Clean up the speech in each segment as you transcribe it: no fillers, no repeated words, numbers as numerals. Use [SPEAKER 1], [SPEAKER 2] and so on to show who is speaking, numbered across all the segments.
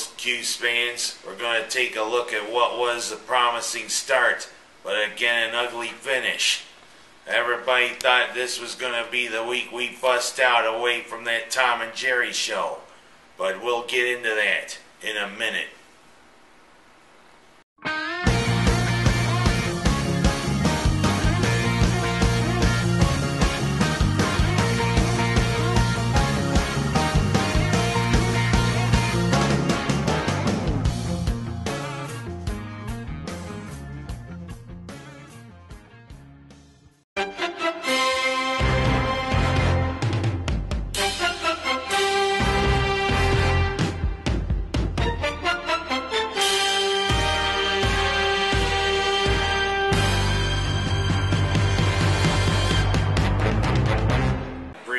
[SPEAKER 1] Cuse fans, we're going to take a look at what was a promising start, but again an ugly finish. Everybody thought this was going to be the week we bust out away from that Tom and Jerry show, but we'll get into that in a minute.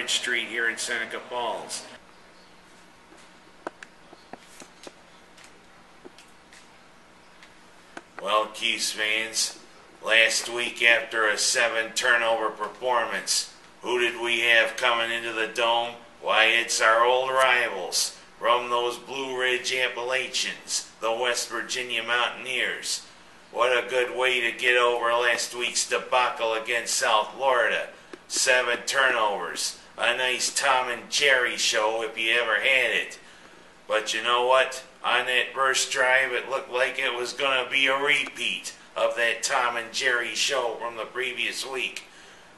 [SPEAKER 1] Street here in Seneca Falls. Well, Cuse fans, last week after a 7-turnover performance, who did we have coming into the Dome? Why, it's our old rivals from those Blue Ridge Appalachians, the West Virginia Mountaineers. What a good way to get over last week's debacle against South Florida. 7 turnovers. A nice Tom and Jerry show if you ever had it. But you know what? On that first drive, it looked like it was going to be a repeat of that Tom and Jerry show from the previous week.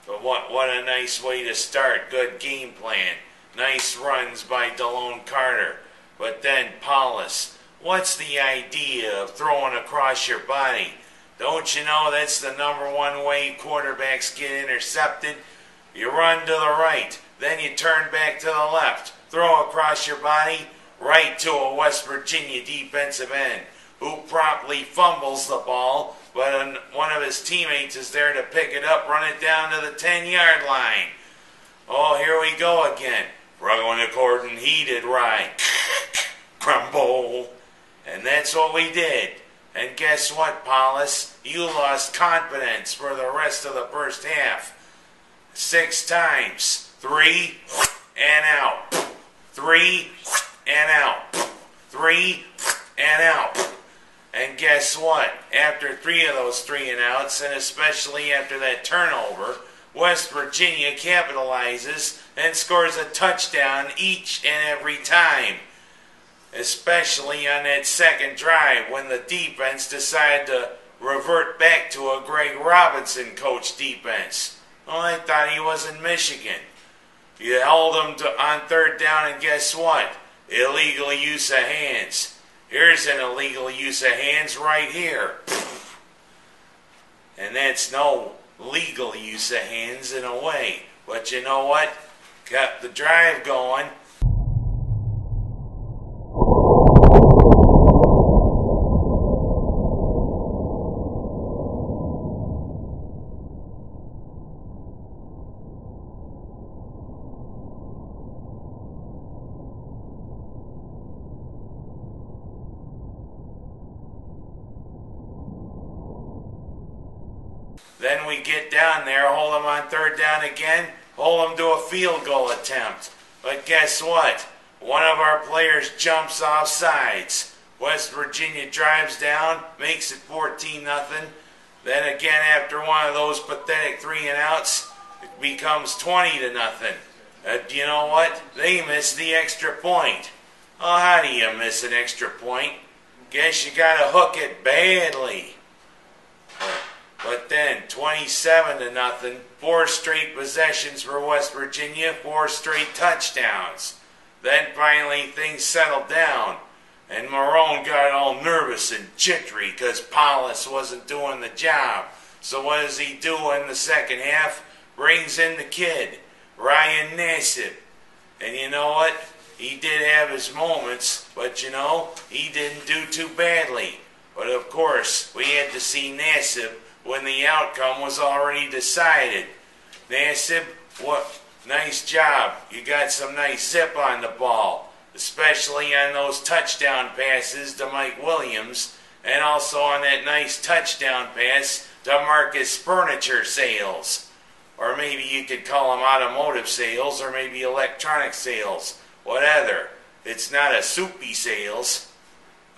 [SPEAKER 1] But what a nice way to start. Good game plan. Nice runs by DeLone Carter. But then Paulus. What's the idea of throwing across your body? Don't you know that's the #1 way quarterbacks get intercepted? You run to the right, then you turn back to the left, throw across your body, right to a West Virginia defensive end, who promptly fumbles the ball, but one of his teammates is there to pick it up, run it down to the 10-yard line. Oh, here we go again. Throwing the Gordon, he did right. Crumble. And that's what we did. And guess what, Paulus? You lost confidence for the rest of the first half. 6 times. 3 and out. 3 and out. 3 and out. And guess what? After 3 of those 3 and outs, and especially after that turnover, West Virginia capitalizes and scores a touchdown each and every time. Especially on that second drive when the defense decided to revert back to a Greg Robinson coach defense. Well, I thought he was in Michigan. You held him on 3rd down, and guess what? Illegal use of hands. Here's an illegal use of hands right here. And that's no legal use of hands in a way. But you know what? Got the drive going. Then we get down there, hold them on 3rd down again, hold them to a field goal attempt. But guess what? One of our players jumps off sides. West Virginia drives down, makes it 14-0. Then again, after one of those pathetic 3 and outs, it becomes 20-0. You know what? They missed the extra point. Oh, how do you miss an extra point? Guess you gotta hook it badly. But then, 27-0, 4 straight possessions for West Virginia, 4 straight touchdowns. Then finally things settled down, and Marone got all nervous and jittery because Paulus wasn't doing the job. So what does he do in the second half? Brings in the kid, Ryan Nassib. And you know what? He did have his moments, but you know, he didn't do too badly. But of course, we had to see Nassib when the outcome was already decided. Nassib, what nice job. You got some nice zip on the ball, especially on those touchdown passes to Mike Williams, and also on that nice touchdown pass to Marcus Furniture Sales. Or maybe you could call them automotive sales, or maybe electronic sales. Whatever. It's not a soupy sales.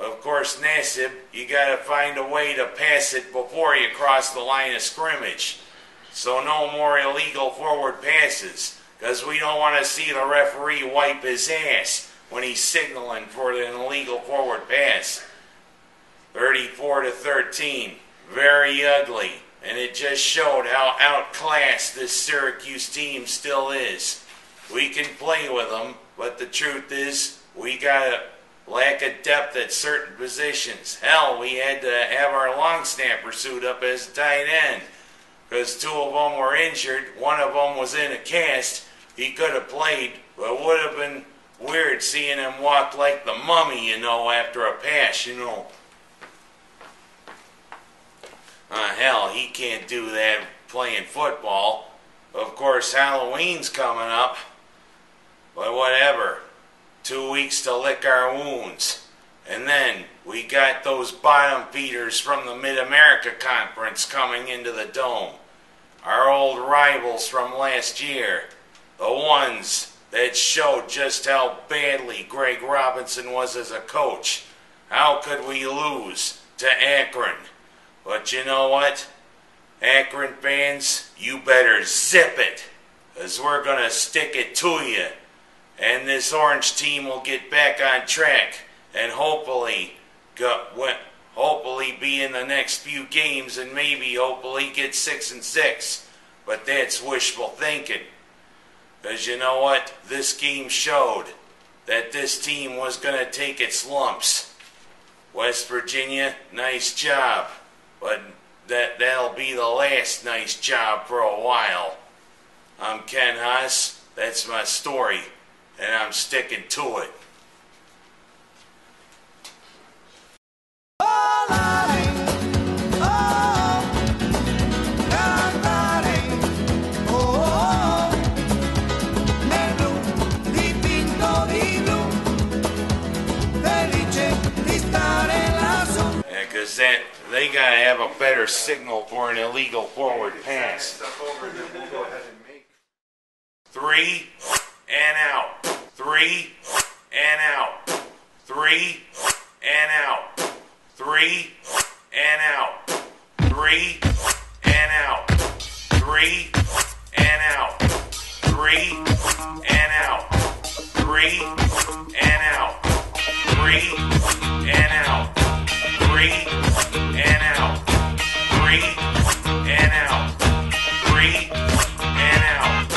[SPEAKER 1] Of course, Nassib, you gotta find a way to pass it before you cross the line of scrimmage. So no more illegal forward passes, because we don't want to see the referee wipe his ass when he's signaling for an illegal forward pass. 34-13, very ugly, and it just showed how outclassed this Syracuse team still is. We can play with them, but the truth is we got a lack of depth at certain positions. Hell, we had to have our long snapper suit up as a tight end because two of them were injured. One of them was in a cast. He could have played, but it would have been weird seeing him walk like the mummy, after a pass, Hell, he can't do that playing football. Of course, Halloween's coming up, but whatever. 2 weeks to lick our wounds. And then we got those bottom feeders from the Mid-America Conference coming into the Dome. Our old rivals from last year. The ones that showed just how badly Greg Robinson was as a coach. How could we lose to Akron? But you know what? Akron fans, you better zip it, because we're going to stick it to you. And this orange team will get back on track and hopefully be in the next few games and maybe hopefully get 6-6. But that's wishful thinking. Because you know what? This game showed that this team was going to take its lumps. West Virginia, nice job. But that'll be the last nice job for a while. I'm Ken Haas. That's my story. And I'm sticking to it. Because they gotta have a better signal for an illegal forward pass. 3 and out. 3 and out. 3 and out. 3 and out. 3 and out. 3 and out. 3 and out. 3 and out. 3 and out. 3 and out. 3 and out. 3 and out.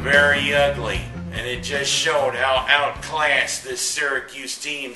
[SPEAKER 1] Very ugly, and it just showed how outclassed this Syracuse team